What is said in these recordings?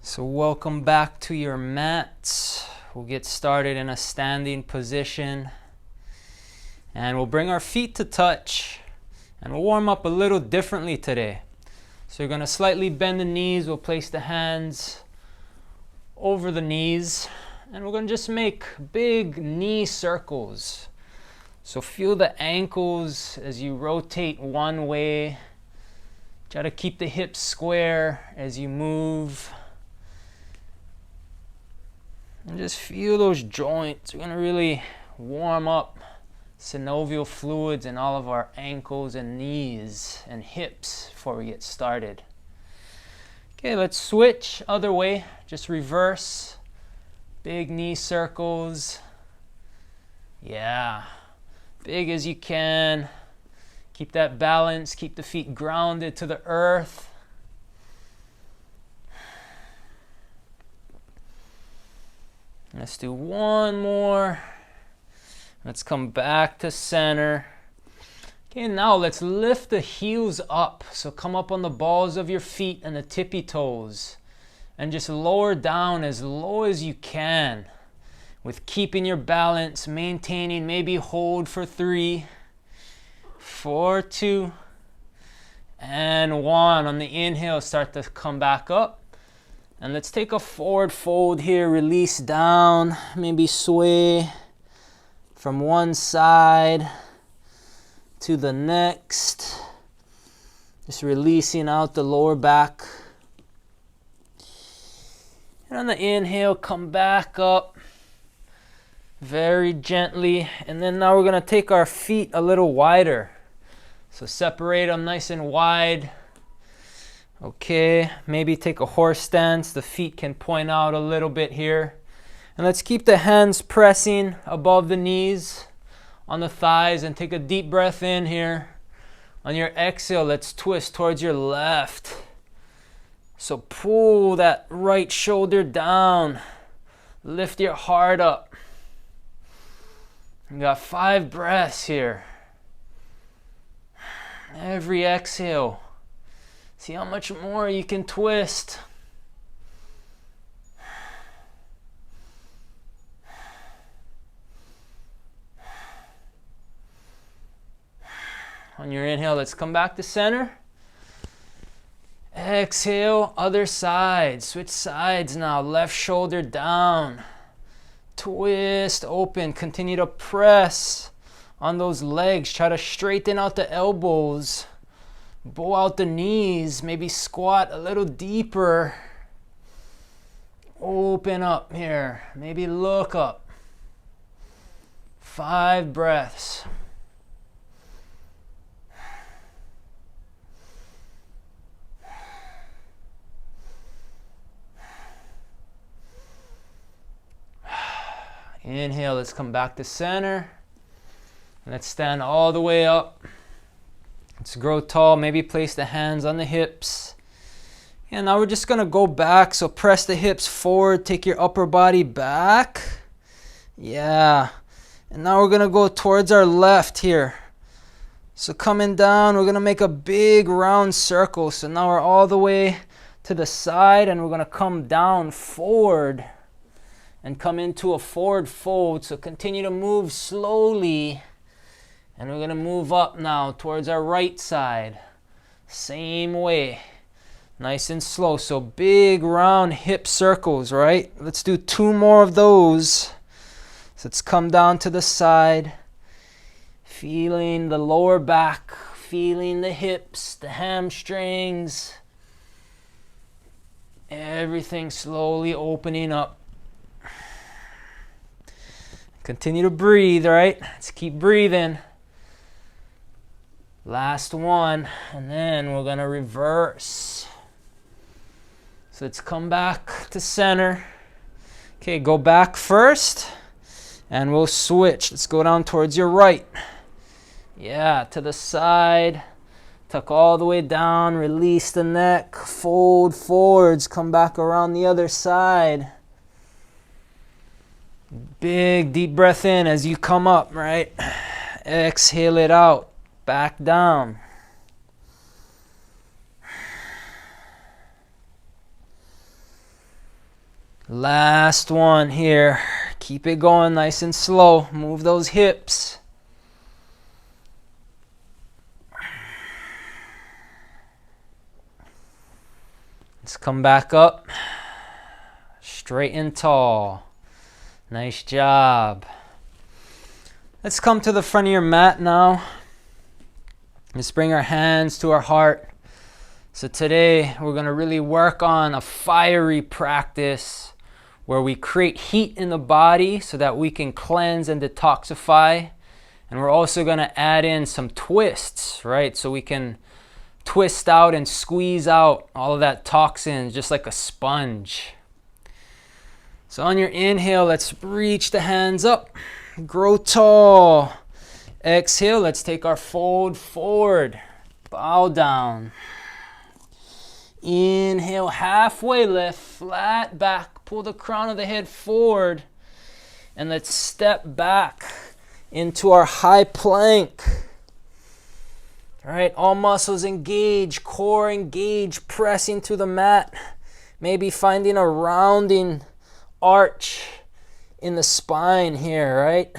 So welcome back to your mats. We'll get started in a standing position and we'll bring our feet to touch and we'll warm up a little differently today. So you're going to slightly bend the knees. We'll place the hands over the knees and we're going to just make big knee circles. So feel the ankles as you rotate one way. Try to keep the hips square as you move. And just feel those joints. We're going to really warm up synovial fluids in all of our ankles and knees and hips before we get started. Okay, let's switch other way. Just reverse. Big knee circles. Yeah. Big as you can. Keep that balance. Keep the feet grounded to the earth. Let's do one more. Let's come back to center. Okay, now let's lift the heels up. So come up on the balls of your feet and the tippy toes. And just lower down as low as you can. With keeping your balance, maintaining, maybe hold for 3, 4, 2, and 1. On the inhale, start to come back up. And let's take a forward fold here, release down, maybe sway from one side to the next. Just releasing out the lower back. And on the inhale, come back up very gently. And then now we're going to take our feet a little wider. So separate them nice and wide. Okay, maybe take a horse stance. The feet can point out a little bit here. And let's keep the hands pressing above the knees on the thighs and take a deep breath in here. On your exhale, let's twist towards your left. So pull that right shoulder down. Lift your heart up. You got 5 breaths here. Every exhale. See how much more you can twist. On your inhale, let's come back to center. Exhale, other side. Switch sides now. Left shoulder down. Twist, open. Continue to press on those legs. Try to straighten out the elbows. Bow out the knees, maybe squat a little deeper. Open up here, maybe look up. 5 breaths. Inhale, let's come back to center. Let's stand all the way up. Let's grow tall, maybe place the hands on the hips. And now we're just going to go back. So press the hips forward, take your upper body back. Yeah. And now we're going to go towards our left here. So coming down, we're going to make a big round circle. So now we're all the way to the side and we're going to come down forward and come into a forward fold. So continue to move slowly. And we're going to move up now towards our right side. Same way. Nice and slow. So big round hip circles, right? Let's do 2 more of those. So let's come down to the side. Feeling the lower back. Feeling the hips, the hamstrings. Everything slowly opening up. Continue to breathe, right? Let's keep breathing. Last one, and then we're going to reverse. So let's come back to center. Okay, go back first, and we'll switch. Let's go down towards your right. Yeah, to the side. Tuck all the way down, release the neck, fold forwards, come back around the other side. Big deep breath in as you come up, right? Exhale it out. Back down. Last one here. Keep it going nice and slow. Move those hips. Let's come back up. Straight and tall. Nice job. Let's come to the front of your mat now. Let's bring our hands to our heart. So today we're going to really work on a fiery practice where we create heat in the body so that we can cleanse and detoxify. And we're also going to add in some twists, right? So we can twist out and squeeze out all of that toxins just like a sponge. So on your inhale, let's reach the hands up, grow tall. Exhale, let's take our fold forward, bow down. Inhale, halfway lift, flat back, pull the crown of the head forward, and let's step back into our high plank. All right, all muscles engage, core engage, pressing to the mat, maybe finding a rounding arch in the spine here, right?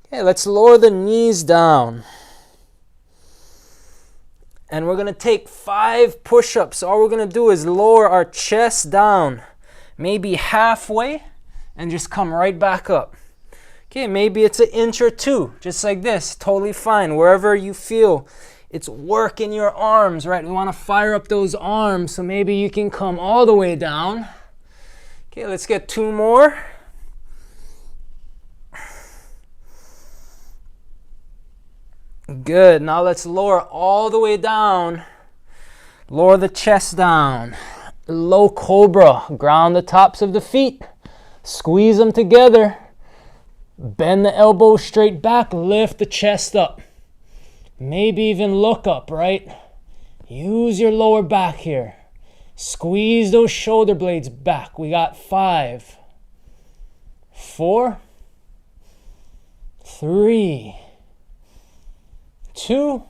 Okay, let's lower the knees down. And we're going to take 5 push-ups. All we're going to do is lower our chest down, maybe halfway, and just come right back up. Okay, maybe it's an inch or 2, just like this, totally fine. Wherever you feel it's work in your arms, right? We want to fire up those arms, so maybe you can come all the way down. Okay, let's get 2 more. Good. Now let's lower all the way down. Lower the chest down. Low cobra. Ground the tops of the feet. Squeeze them together. Bend the elbows straight back. Lift the chest up. Maybe even look up, right? Use your lower back here. Squeeze those shoulder blades back. We got 5, 4, 3, 2,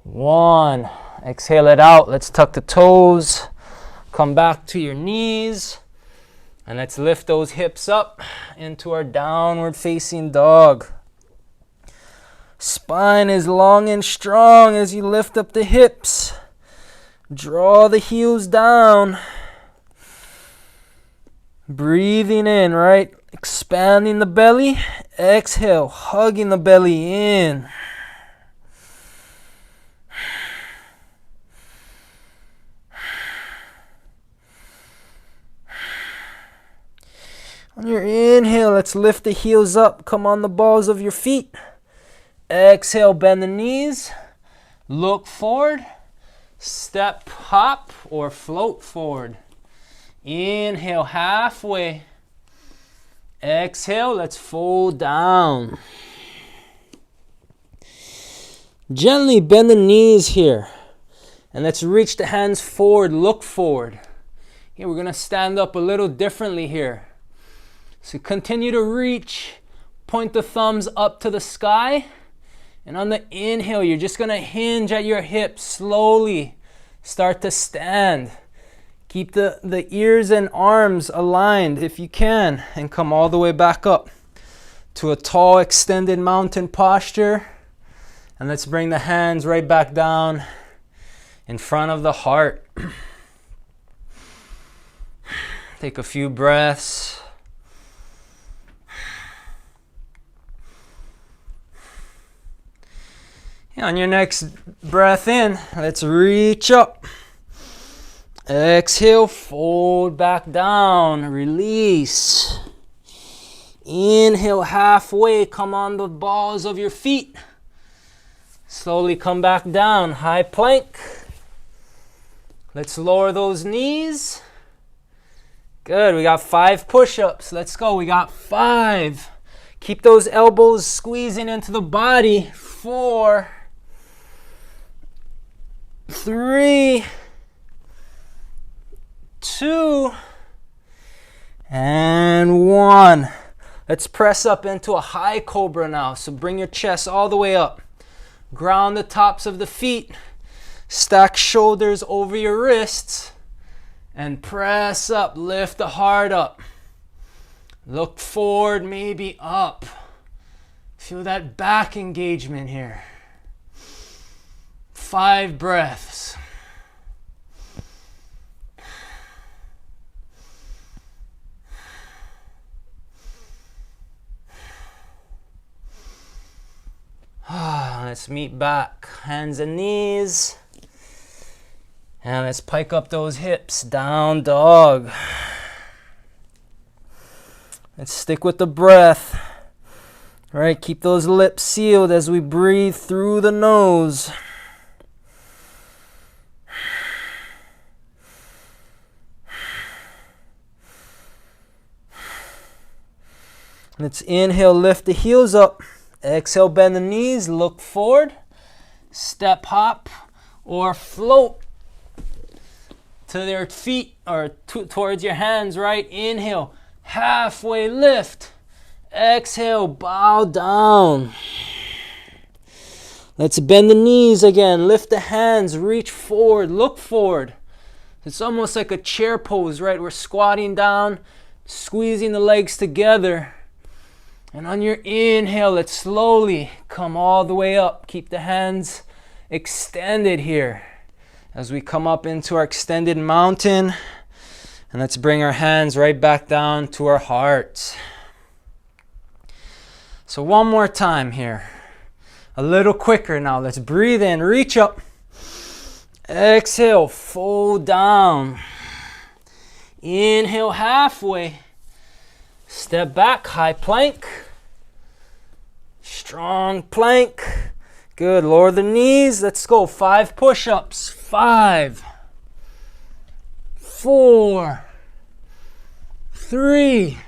1. Exhale it out. Let's tuck the toes. Come back to your knees. And let's lift those hips up into our downward facing dog. Spine is long and strong as you lift up the hips. Draw the heels down. Breathing in, right? Expanding the belly. Exhale, hugging the belly in. On your inhale, let's lift the heels up. Come on the balls of your feet. Exhale, bend the knees. Look forward. Step, hop, or float forward. Inhale, halfway. Exhale, let's fold down. Gently bend the knees here. And let's reach the hands forward, look forward. Okay, we're going to stand up a little differently here. So continue to reach. Point the thumbs up to the sky. And on the inhale, you're just going to hinge at your hips slowly. Start to stand. Keep the ears and arms aligned if you can. And come all the way back up to a tall extended mountain posture. And let's bring the hands right back down in front of the heart. Take a few breaths. On your next breath in, let's reach up. Exhale, fold back down, release. Inhale, halfway, come on the balls of your feet. Slowly come back down, high plank. Let's lower those knees. Good, we got 5 push-ups. Let's go, we got 5. Keep those elbows squeezing into the body. 4, 3, 2, and 1. Let's press up into a high cobra now. So bring your chest all the way up. Ground the tops of the feet. Stack shoulders over your wrists. And press up, lift the heart up. Look forward, maybe up. Feel that back engagement here. 5 breaths. Let's meet back, hands and knees. And let's pike up those hips, down dog. Let's stick with the breath. All right, keep those lips sealed as we breathe through the nose. Let's inhale, lift the heels up. Exhale, bend the knees, look forward. Step hop or float to their feet or towards your hands, right? Inhale, halfway lift. Exhale, bow down. Let's bend the knees again. Lift the hands, reach forward, look forward. It's almost like a chair pose, right? We're squatting down, squeezing the legs together. And on your inhale, let's slowly come all the way up. Keep the hands extended here as we come up into our extended mountain. And let's bring our hands right back down to our hearts. So one more time here. A little quicker now. Let's breathe in, reach up. Exhale, fold down. Inhale, halfway. Step back, high plank. Strong plank. Good, lower the knees. Let's go, 5 push-ups. 5, 4, 3,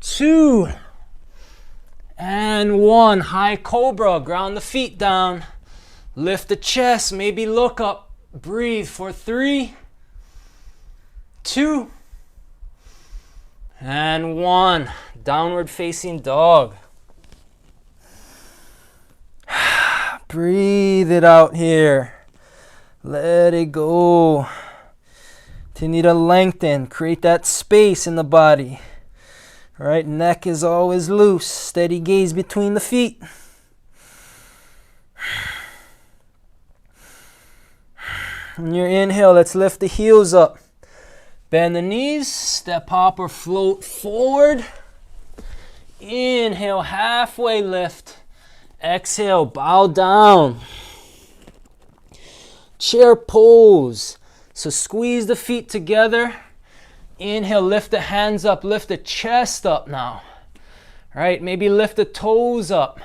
2, and 1. High cobra, ground the feet down. Lift the chest, maybe look up. Breathe for 3, 2, and 1. Downward facing dog. Breathe it out here. Let it go. Continue to lengthen. Create that space in the body. All right, neck is always loose. Steady gaze between the feet. On your inhale, let's lift the heels up. Bend the knees. Step hop or float forward. Inhale, halfway lift. Exhale, bow down. Chair pose. So squeeze the feet together. Inhale, lift the hands up, lift the chest up now. All right, maybe lift the toes up.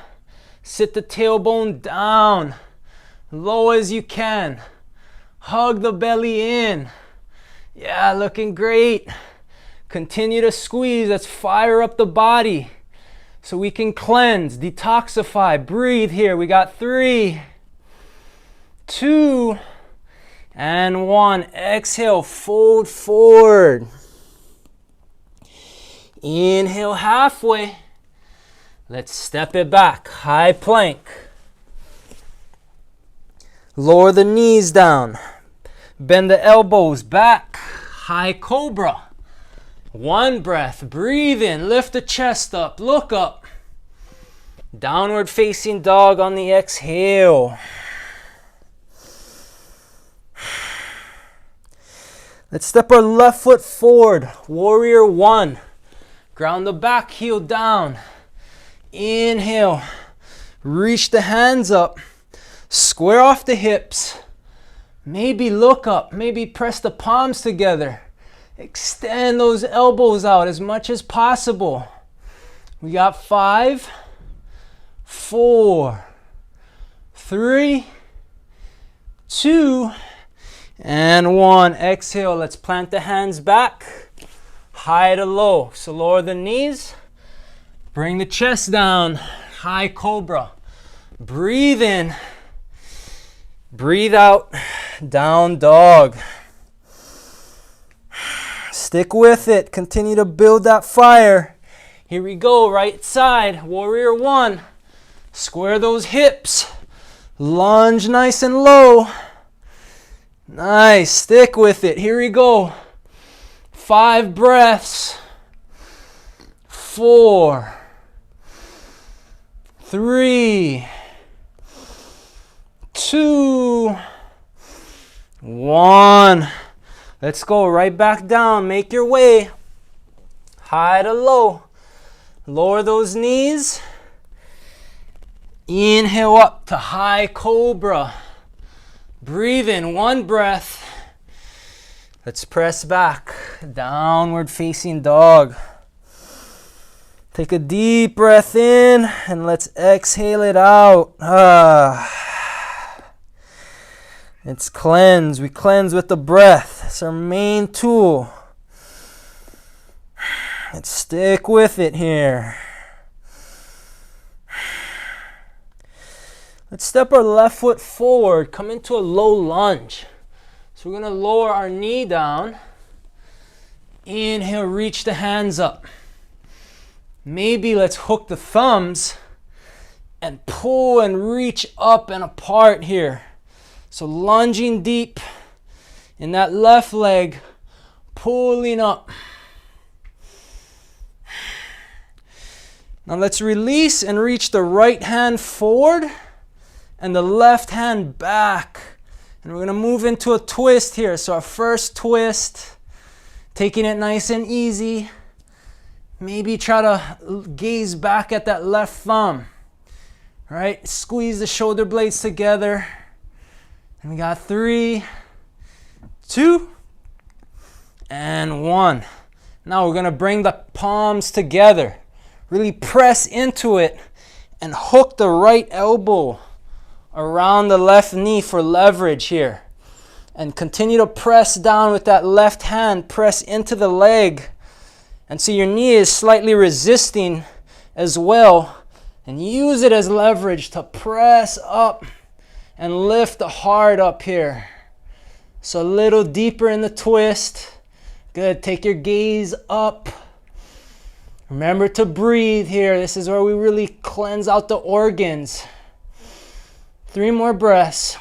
Sit the tailbone down, low as you can. Hug the belly in. Yeah, looking great. Continue to squeeze. Let's fire up the body so we can cleanse, detoxify. Breathe here. We got 3, 2, and 1. Exhale, fold forward. Inhale, halfway. Let's step it back. High plank. Lower the knees down. Bend the elbows back. High cobra. 1 breath. Breathe in. Lift the chest up. Look up. Downward facing dog on the exhale. Let's step our left foot forward. Warrior 1. Ground the back heel down. Inhale. Reach the hands up. Square off the hips. Maybe look up. Maybe press the palms together. Extend those elbows out as much as possible. We got 5, 4, 3, 2, and 1. Exhale. Let's plant the hands back. High to low. So lower the knees. Bring the chest down. High cobra. Breathe in. Breathe out. Down dog. Stick with it. Continue to build that fire. Here we go. Right side. Warrior 1. Square those hips. Lunge nice and low. Nice. Stick with it. Here we go. 5 breaths. 4, 3, 2, 1. Let's go right back down. Make your way. High to low. Lower those knees. Inhale up to high cobra. Breathe in 1 breath. Let's press back. Downward facing dog. Take a deep breath in and let's exhale it out. It's cleanse. We cleanse with the breath. It's our main tool. Let's stick with it here. Let's step our left foot forward. Come into a low lunge. So we're going to lower our knee down. Inhale, reach the hands up. Maybe let's hook the thumbs and pull and reach up and apart here. So lunging deep in that left leg, pulling up. Now let's release and reach the right hand forward and the left hand back. And we're going to move into a twist here. So our first twist, taking it nice and easy. Maybe try to gaze back at that left thumb. Right? Squeeze the shoulder blades together. And we got 3, 2, and 1. Now we're going to bring the palms together. Really press into it and hook the right elbow around the left knee for leverage here. And continue to press down with that left hand. Press into the leg. And so your knee is slightly resisting as well. And use it as leverage to press up and lift the heart up here. So a little deeper in the twist. Good. Take your gaze up. Remember to breathe here. This is where we really cleanse out the organs. 3 more breaths.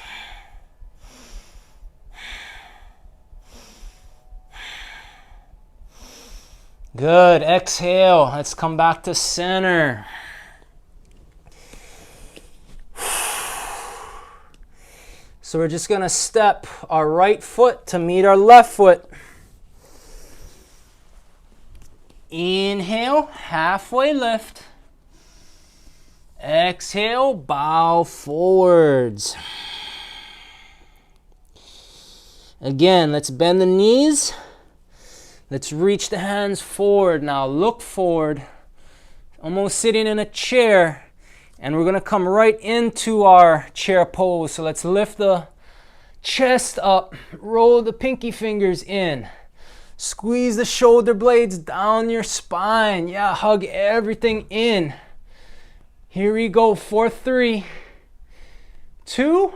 Good. Exhale. Let's come back to center. So we're just going to step our right foot to meet our left foot. Inhale, halfway lift. Exhale, bow forwards. Again, let's bend the knees. Let's reach the hands forward now. Look forward. Almost sitting in a chair. And we're going to come right into our chair pose. So let's lift the chest up. Roll the pinky fingers in. Squeeze the shoulder blades down your spine. Yeah, hug everything in. Here we go. 4, 3, 2,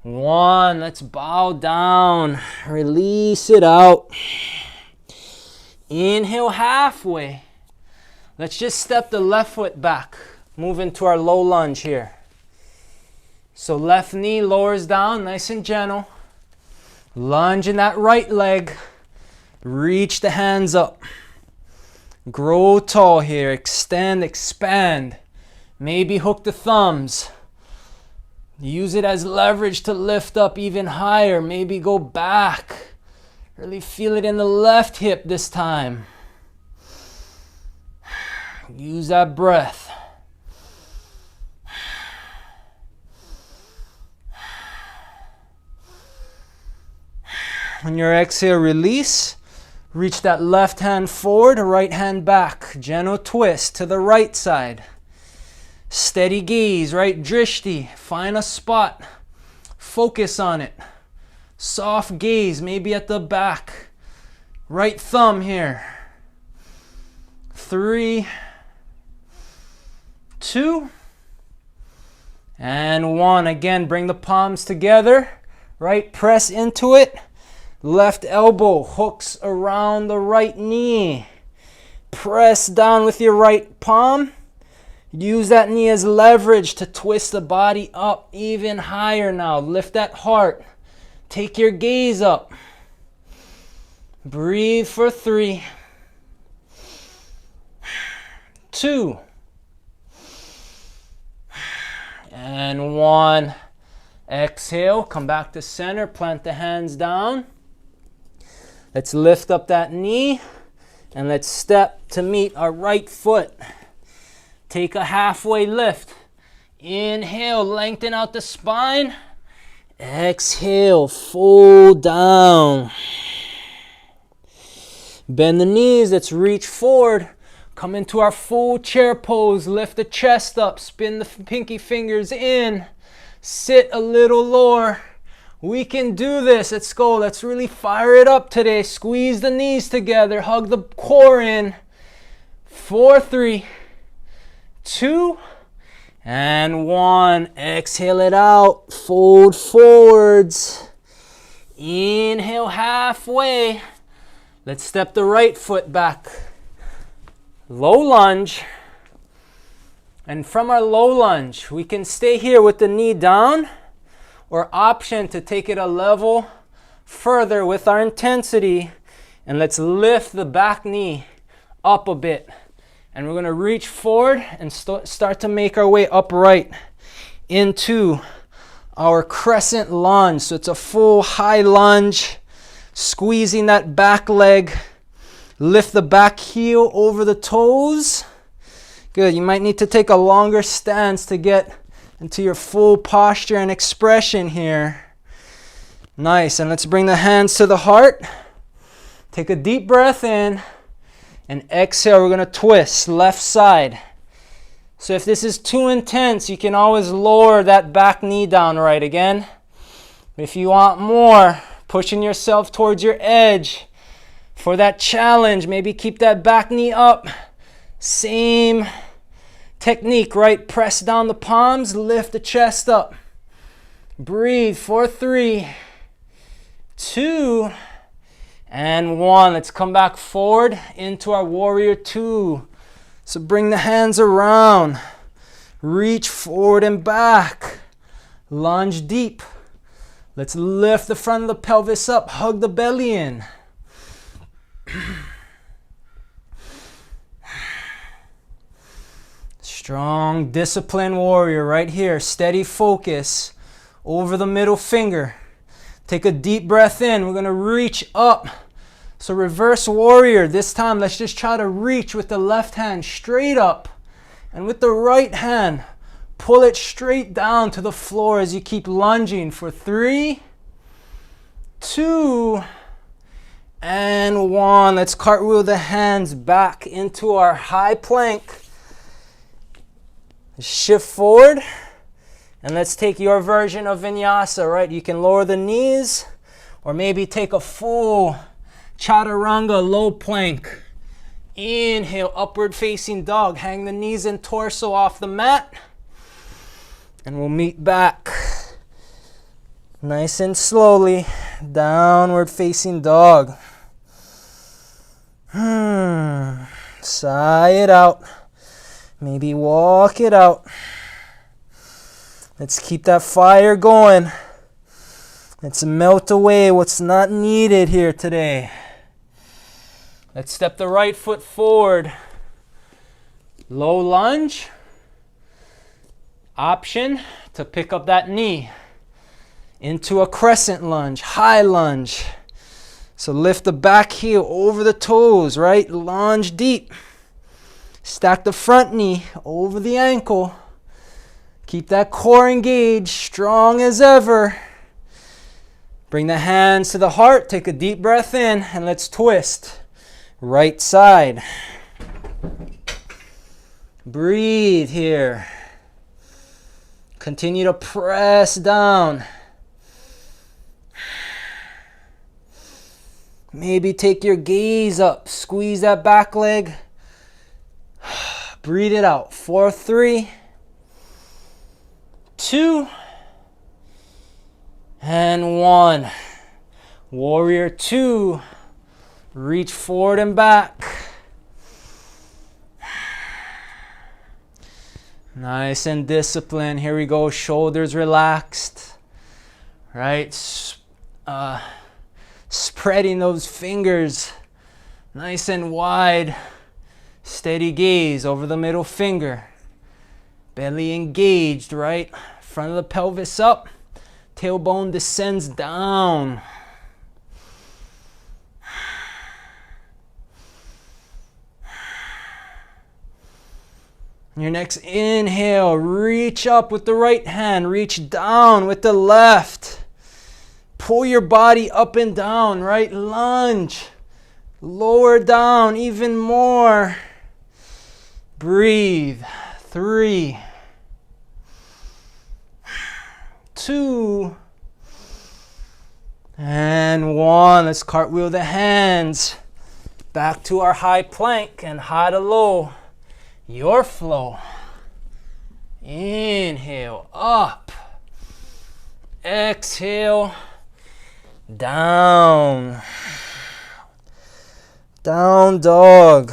1. Let's bow down. Release it out. Inhale halfway. Let's just step the left foot back. Move into our low lunge here. So left knee lowers down, nice and gentle. Lunge in that right leg. Reach the hands up. Grow tall here. Extend, expand. Maybe hook the thumbs. Use it as leverage to lift up even higher. Maybe go back. Really feel it in the left hip this time. Use that breath. On your exhale, release. Reach that left hand forward, right hand back. Gentle twist to the right side. Steady gaze, right drishti. Find a spot. Focus on it. Soft gaze, maybe at the back. Right thumb here. 3, 2, and 1. Again, bring the palms together. Right, press into it. Left elbow hooks around the right knee. Press down with your right palm. Use that knee as leverage to twist the body up even higher now. Lift that heart. Take your gaze up. Breathe for 3, 2, and 1. Exhale, come back to center, plant the hands down. Let's lift up that knee and let's step to meet our right foot. Take a halfway lift. Inhale, lengthen out the spine. Exhale, fold down. Bend the knees, let's reach forward. Come into our full chair pose. Lift the chest up, spin the pinky fingers in. Sit a little lower. We can do this. Let's go. Let's really fire it up today. Squeeze the knees together. Hug the core in. 4, 3, 2, and 1. Exhale it out. Fold forwards. Inhale halfway. Let's step the right foot back. Low lunge. And from our low lunge, we can stay here with the knee down, or option to take it a level further with our intensity. And let's lift the back knee up a bit. And we're going to reach forward and start to make our way upright into our crescent lunge. So it's a full high lunge, squeezing that back leg. Lift the back heel over the toes. Good. You might need to take a longer stance to get into your full posture and expression here. Nice. And let's bring the hands to the heart. Take a deep breath in. And exhale, we're going to twist left side. So if this is too intense, you can always lower that back knee down right again. If you want more, pushing yourself towards your edge. For that challenge, maybe keep that back knee up. Same technique, right? Press down the palms, lift the chest up. Breathe for 3, 2, and 1. Let's come back forward into our warrior 2. So bring the hands around. Reach forward and back. Lunge deep. Let's lift the front of the pelvis up. Hug the belly in. Strong, disciplined warrior right here. Steady focus over the middle finger. Take a deep breath in. We're going to reach up. So reverse warrior. This time, let's just try to reach with the left hand straight up. And with the right hand, pull it straight down to the floor as you keep lunging for 3, 2, and 1. Let's cartwheel the hands back into our high plank. Shift forward. And let's take your version of vinyasa, right? You can lower the knees or maybe take a full chaturanga low plank. Inhale, upward facing dog. Hang the knees and torso off the mat. And we'll meet back. Nice and slowly. Downward facing dog. Sigh it out. Maybe walk it out. Let's keep that fire going. Let's melt away what's not needed here today. Let's step the right foot forward. Low lunge. Option to pick up that knee into a crescent lunge, high lunge. So lift the back heel over the toes, right? Lunge deep. Stack the front knee over the ankle. Keep that core engaged, strong as ever. Bring the hands to the heart. Take a deep breath in and let's twist. Right side. Breathe here. Continue to press down. Maybe take your gaze up. Squeeze that back leg. Breathe it out. 4, 3, 2, and 1. Warrior 2. Reach forward and back. Nice and disciplined. Here we go. Shoulders relaxed. Right? Spreading those fingers nice and wide. Steady gaze over the middle finger. Belly engaged, right? Front of the pelvis up. Tailbone descends down. Your next inhale, reach up with the right hand, reach down with the left. Pull your body up and down, right? Lunge. Lower down even more. Breathe. 3, 2, and 1. Let's cartwheel the hands back to our high plank and high to low. Your flow. Inhale, up. Exhale, down. Down dog.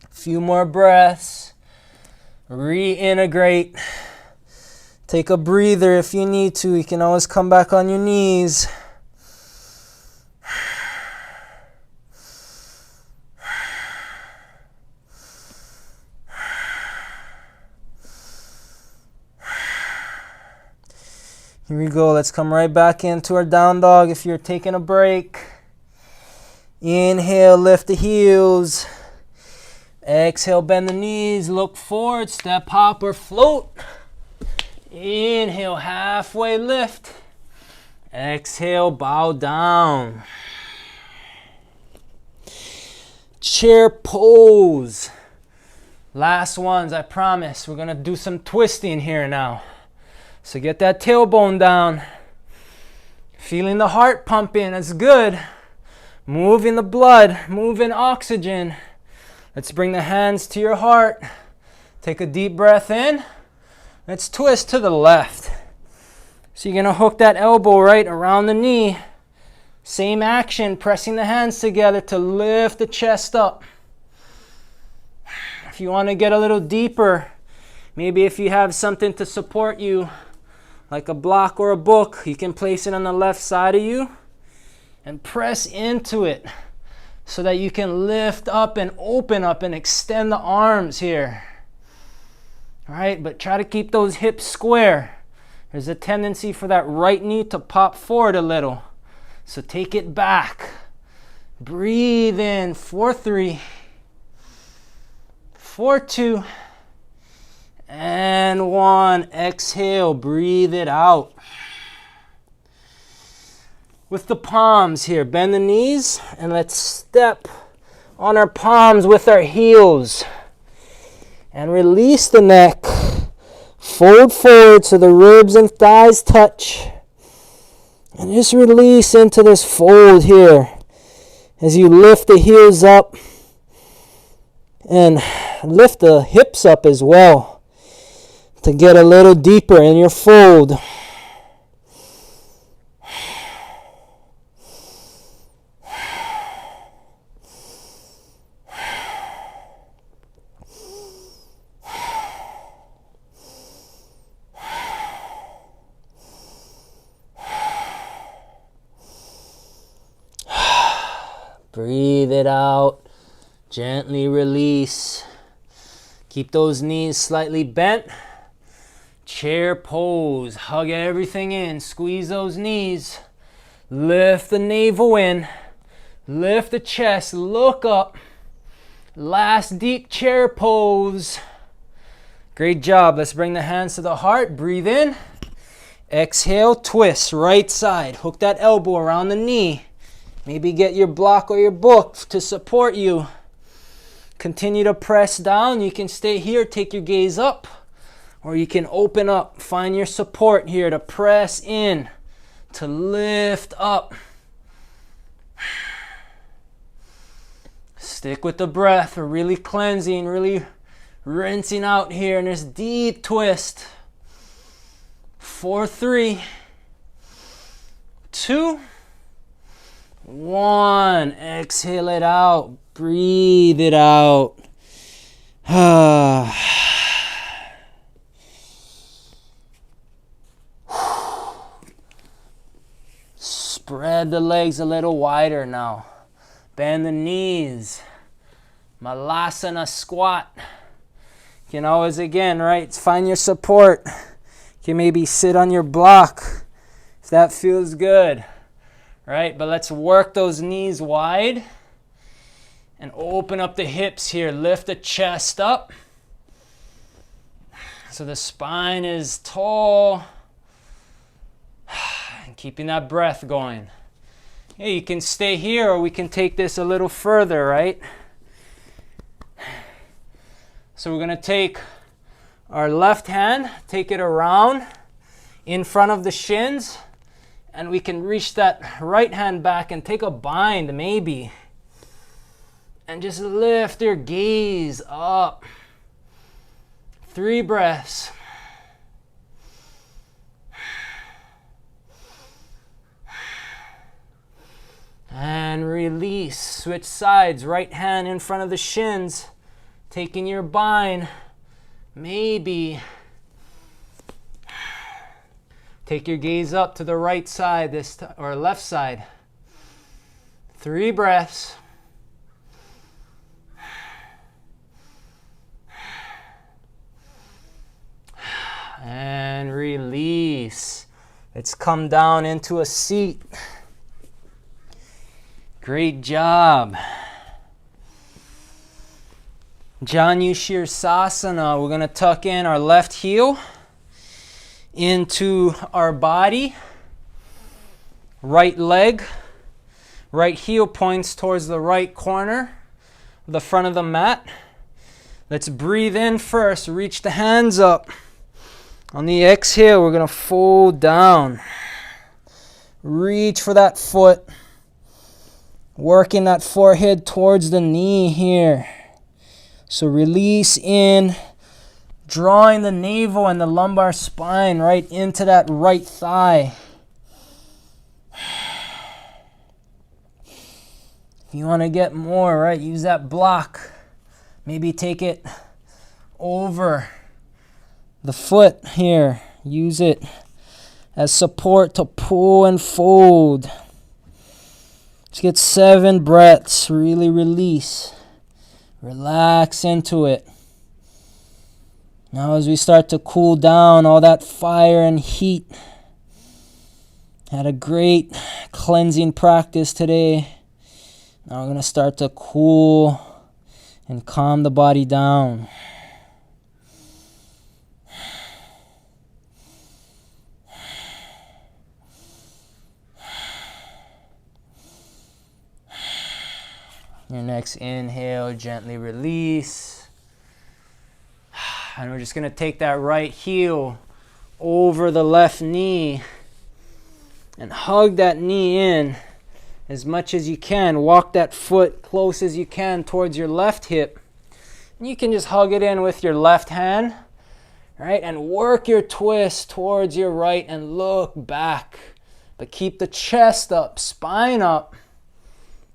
Few more breaths. Reintegrate. Take a breather if you need to. You can always come back on your knees. Here we go. Let's come right back into our down dog if you're taking a break. Inhale, lift the heels. Exhale, bend the knees, look forward, step, hop, or float. Inhale, halfway lift. Exhale, bow down. Chair pose. Last ones, I promise. We're gonna do some twisting here now. So get that tailbone down. Feeling the heart pumping, that's good. Moving the blood, moving oxygen. Let's bring the hands to your heart. Take a deep breath in. Let's twist to the left. So you're gonna hook that elbow right around the knee. Same action, pressing the hands together to lift the chest up. If you wanna get a little deeper, maybe if you have something to support you, like a block or a book, you can place it on the left side of you and press into it so that you can lift up and open up and extend the arms here. All right, but try to keep those hips square. There's a tendency for that right knee to pop forward a little. So take it back. Breathe in, 4, 3, 4, 2, and 1. Exhale, breathe it out. With the palms here, bend the knees and let's step on our palms with our heels. And release the neck. Fold forward so the ribs and thighs touch. And just release into this fold here as you lift the heels up and lift the hips up as well to get a little deeper in your fold. Breathe it out. Gently release. Keep those knees slightly bent. Chair pose. Hug everything in. Squeeze those knees. Lift the navel in. Lift the chest. Look up. Last deep chair pose. Great job. Let's bring the hands to the heart. Breathe in. Exhale, twist. Right side. Hook that elbow around the knee. Maybe get your block or your book to support you. Continue to press down. You can stay here, take your gaze up, or you can open up. Find your support here to press in, to lift up. Stick with the breath. We're really cleansing, really rinsing out here in this deep twist. 4, 3, 2, 1. Exhale it out. Breathe it out. Spread the legs a little wider now. Bend the knees. Malasana squat. You can always, again, right, find your support. You can maybe sit on your block if that feels good, right? But let's work those knees wide and open up the hips here. Lift the chest up so the spine is tall. And keeping that breath going. Hey, you can stay here or we can take this a little further, right? So we're going to take our left hand, take it around in front of the shins, and we can reach that right hand back and take a bind maybe. And just lift your gaze up. 3 breaths. And release. Switch sides. Right hand in front of the shins. Taking your bind. Maybe. Take your gaze up to the right side or left side. 3 breaths. And release. Let's come down into a seat. Great job. Janu Shirsasana. We're going to tuck in our left heel into our body. Right leg. Right heel points towards the right corner of the front of the mat. Let's breathe in first. Reach the hands up. On the exhale, we're going to fold down. Reach for that foot. Working that forehead towards the knee here. So release in, drawing the navel and the lumbar spine right into that right thigh. If you want to get more, right, use that block. Maybe take it over the foot here. Use it as support to pull and fold. Let's get 7 breaths. Really release. Relax into it. Now as we start to cool down all that fire and heat. Had a great cleansing practice today. Now we're going to start to cool and calm the body down. Your next inhale, gently release. And we're just going to take that right heel over the left knee and hug that knee in as much as you can. Walk that foot close as you can towards your left hip. And you can just hug it in with your left hand, right? And work your twist towards your right and look back. But keep the chest up, spine up.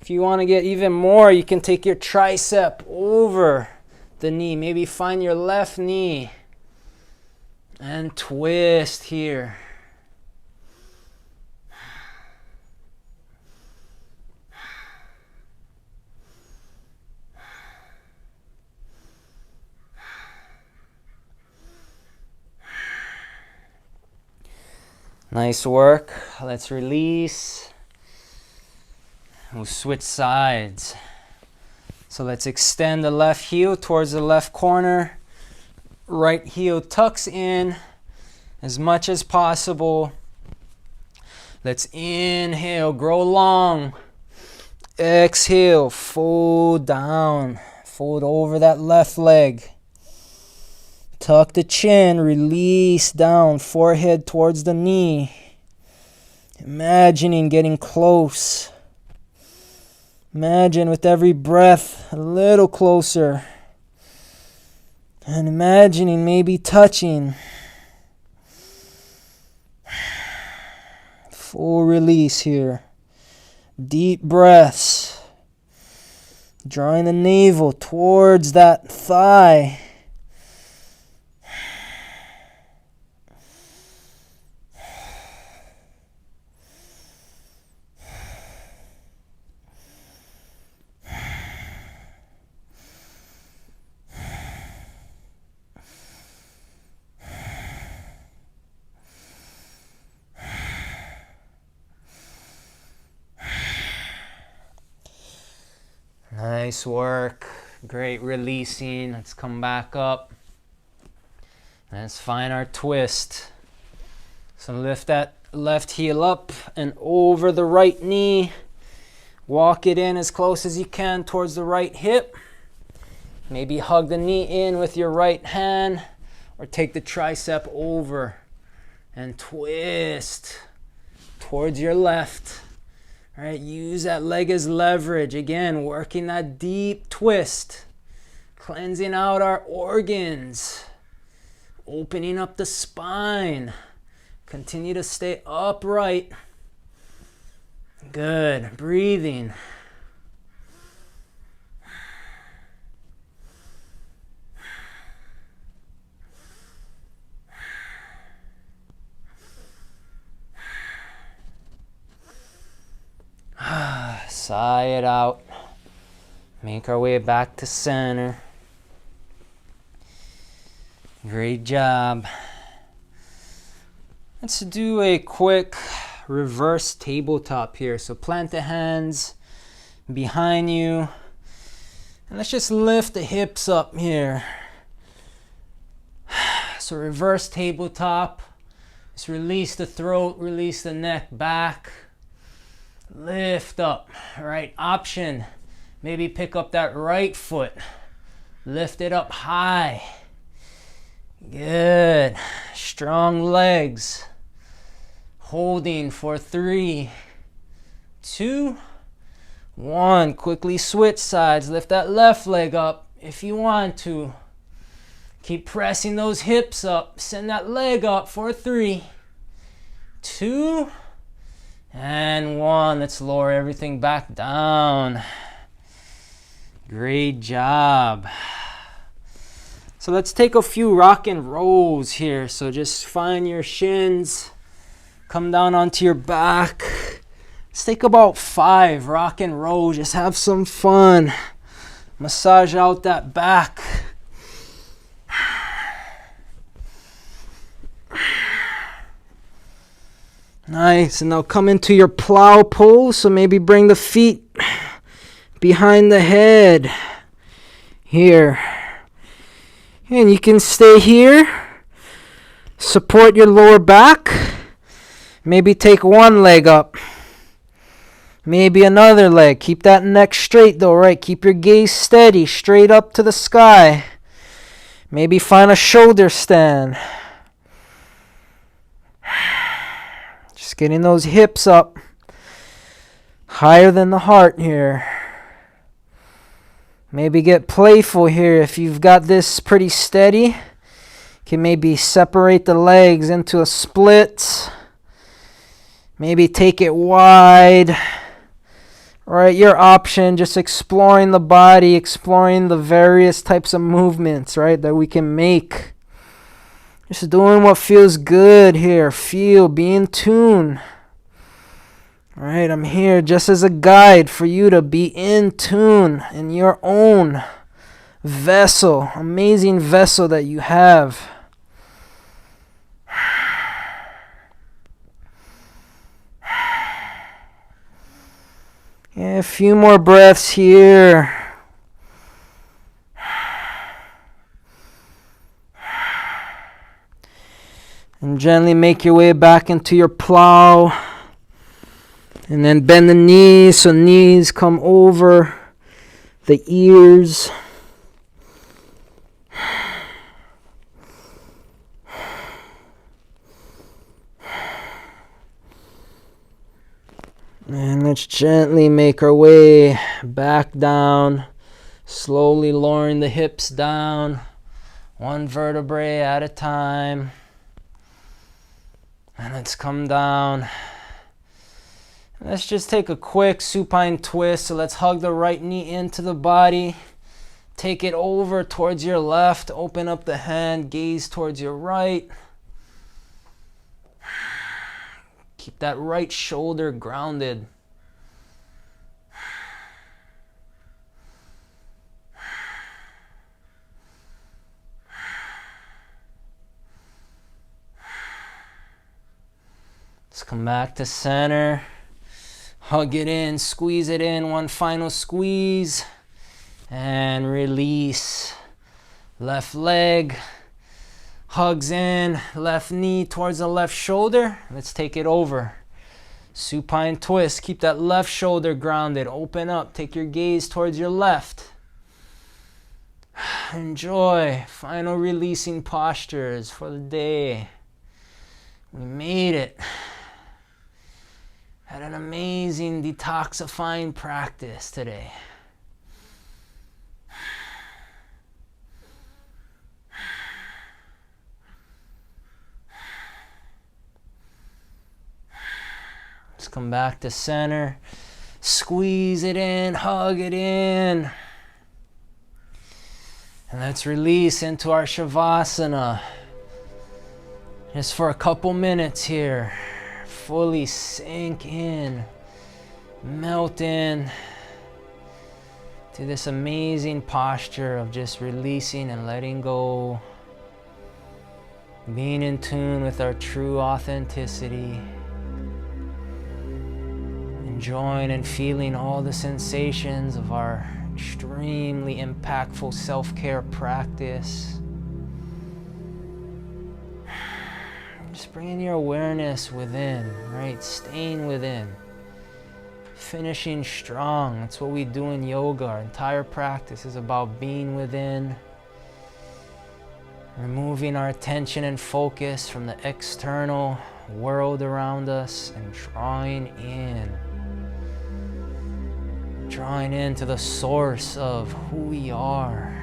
If you want to get even more, you can take your tricep over the knee. Maybe find your left knee and twist here. Nice work. Let's release. We'll switch sides. So let's extend the left heel towards the left corner. Right heel tucks in as much as possible. Let's inhale, grow long. Exhale, fold down. Fold over that left leg. Tuck the chin, release down, forehead towards the knee. Imagining getting close. Imagine with every breath a little closer. And imagining maybe touching. Full release here. Deep breaths. Drawing the navel towards that thigh. Nice work. Great releasing. Let's come back up. Let's find our twist. So lift that left heel up and over the right knee. Walk it in as close as you can towards the right hip. Maybe hug the knee in with your right hand or take the tricep over and twist towards your left. All right, use that leg as leverage. Again, working that deep twist, cleansing out our organs, opening up the spine. Continue to stay upright. Good. Breathing. Sigh it out. Make our way back to center. Great job. Let's do a quick reverse tabletop here. So plant the hands behind you. And let's just lift the hips up here. So reverse tabletop. Just release the throat, release the neck back. Lift up. All right, option. Maybe pick up that right foot. Lift it up high. Good. Strong legs. Holding for 3, 2, 1. Quickly switch sides. Lift that left leg up if you want to. Keep pressing those hips up. Send that leg up for 3, 2, and 1. Let's lower everything back down. Great job. So let's take a few rock and rolls here. So just find your shins. Come down onto your back. Let's take about 5 rock and roll. Just have some fun. Massage out that back. Nice. And now come into your plow pose. So maybe bring the feet behind the head. Here. And you can stay here. Support your lower back. Maybe take one leg up. Maybe another leg. Keep that neck straight though, right? Keep your gaze steady, straight up to the sky. Maybe find a shoulder stand. Just getting those hips up. Higher than the heart here. Maybe get playful here. If you've got this pretty steady, you can maybe separate the legs into a split. Maybe take it wide. All right, your option, just exploring the body, exploring the various types of movements, right, that we can make. Just doing what feels good here. Feel, be in tune. All right, I'm here just as a guide for you to be in tune in your own vessel, amazing vessel that you have. Yeah, a few more breaths here. And gently make your way back into your plow. And then bend the knees so knees come over the ears. And let's gently make our way back down, slowly lowering the hips down, one vertebrae at a time. And let's come down. Let's just take a quick supine twist. So let's hug the right knee into the body. Take it over towards your left. Open up the hand, gaze towards your right. Keep that right shoulder grounded. Let's come back to center. Hug it in, squeeze it in. One final squeeze. And release. Left leg hugs in, left knee towards the left shoulder. Let's take it over. Supine twist. Keep that left shoulder grounded. Open up. Take your gaze towards your left. Enjoy. Final releasing postures for the day. We made it. Had an amazing detoxifying practice today. Let's come back to center. Squeeze it in, hug it in. And let's release into our Shavasana. Just for a couple minutes here. Fully sink in. Melt in to this amazing posture of just releasing and letting go. Being in tune with our true authenticity. Enjoying and feeling all the sensations of our extremely impactful self-care practice. Just bringing your awareness within, right? Staying within. Finishing strong. That's what we do in yoga. Our entire practice is about being within. Removing our attention and focus from the external world around us and drawing into the source of who we are.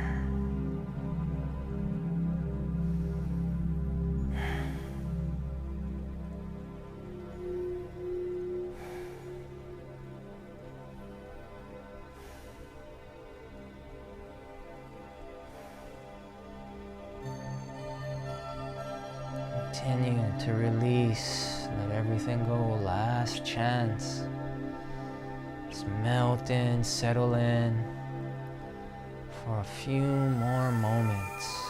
Continue to release, let everything go, last chance. Just melt in, settle in for a few more moments.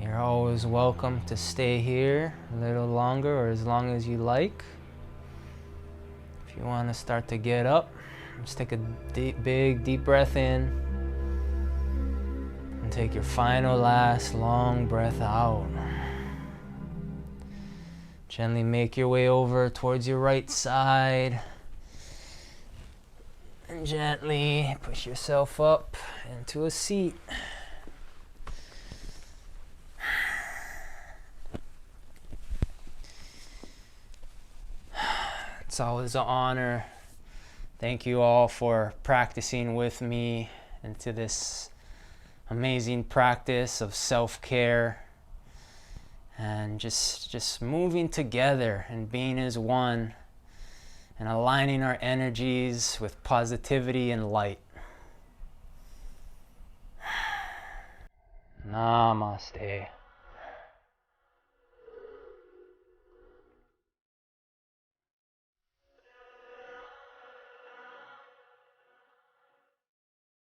You're always welcome to stay here a little longer or as long as you like. If you want to start to get up, just take a big deep breath in and take your final last long breath out. Gently make your way over towards your right side and gently push yourself up into a seat. It's always an honor. Thank you all for practicing with me into this amazing practice of self-care and just moving together and being as one and aligning our energies with positivity and light. Namaste.